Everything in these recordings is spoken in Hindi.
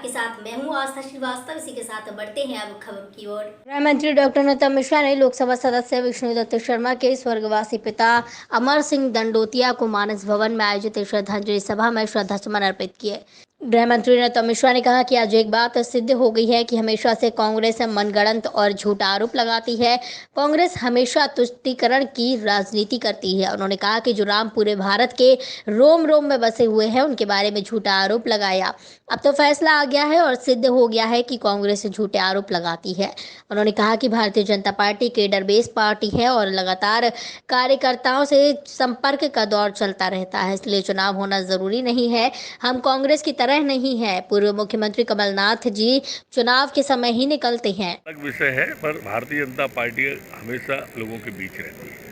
आपके साथ मैं हूँ आस्था श्रीवास्तव। इसी के साथ बढ़ते हैं अब खबर की ओर। गृह मंत्री डॉक्टर नरोत्तम मिश्रा ने लोकसभा सदस्य विष्णुदत्त शर्मा के स्वर्गवासी पिता अमर सिंह दंडोतिया को मानस भवन में आयोजित श्रद्धांजलि सभा में श्रद्धासुमन अर्पित किए। गृह मंत्री नरोत्तम मिश्रा ने कहा कि आज एक बात सिद्ध हो गई है कि हमेशा से कांग्रेस मनगढ़ंत और झूठा आरोप लगाती है। कांग्रेस हमेशा तुष्टीकरण की राजनीति करती है। उन्होंने कहा कि जो राम पूरे भारत के रोम रोम में बसे हुए हैं उनके बारे में झूठा आरोप लगाया। अब तो फैसला आ गया है और सिद्ध हो गया है कि कांग्रेस झूठे आरोप लगाती है। उन्होंने कहा कि Bharatiya Janata party cadre base party है और लगातार कार्यकर्ताओं से संपर्क का दौर चलता रहता है, इसलिए चुनाव होना जरूरी नहीं है। हम कांग्रेस की तरह नहीं है। पूर्व मुख्यमंत्री कमलनाथ जी चुनाव के समय ही निकलते हैं। अलग विषय है, पर भारतीय जनता पार्टी हमेशा लोगों के बीच रहती है।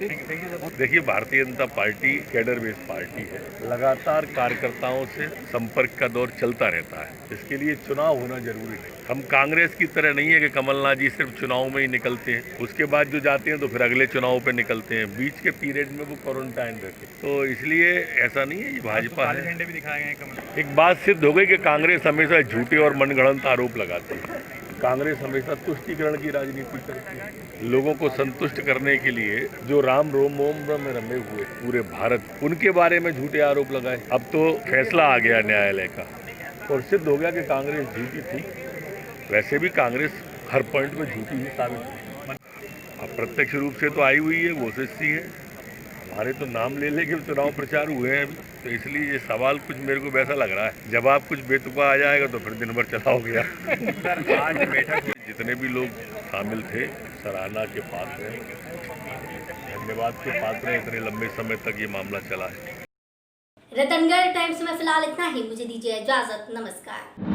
देखिए, Bharatiya Janata party cadre base party है, लगातार कार्यकर्ताओं से संपर्क का दौर चलता रहता है, इसके लिए चुनाव होना जरूरी है। हम कांग्रेस की तरह नहीं है कि कमलनाथ जी सिर्फ चुनाव में ही निकलते हैं, उसके बाद जो जाते हैं तो फिर अगले चुनाव पे निकलते हैं, बीच के पीरियड में वो क्वारंटाइन रहते हैं। तो इसलिए ऐसा नहीं है, ये भाजपा है। झंडे भी दिखाए गए कमल। एक बात सिद्ध हो गई कि कांग्रेस हमेशा झूठे और मनगढ़ंत आरोप लगाती है। कांग्रेस हमेशा तुष्टीकरण की राजनीति करती है। लोगों को संतुष्ट करने के लिए जो राम रोम में रमे हुए पूरे भारत, उनके बारे में झूठे आरोप लगाए। अब तो फैसला आ गया न्यायालय का और सिद्ध हो गया कि कांग्रेस झूठी थी। वैसे भी कांग्रेस हर पॉइंट में झूठी ही साबित हुई। अब प्रत्यक्ष रूप से तो आई हुई है, वो ओसिस है। हमारे तो नाम ले लेके चुनाव प्रचार हुए हैं अभी, तो इसलिए ये सवाल कुछ मेरे को वैसा लग रहा है। जवाब कुछ बेतुका आ जाएगा तो फिर दिन भर चलाओ गया। आज बैठक जितने भी लोग शामिल थे सराहना के पात्र हैं, धन्यवाद के पात्र हैं। इतने लंबे समय तक ये मामला चला है। रतनगढ़ टाइम्स में फिलहाल इतना ही। मुझे दीजिए इजाजत। नमस्कार।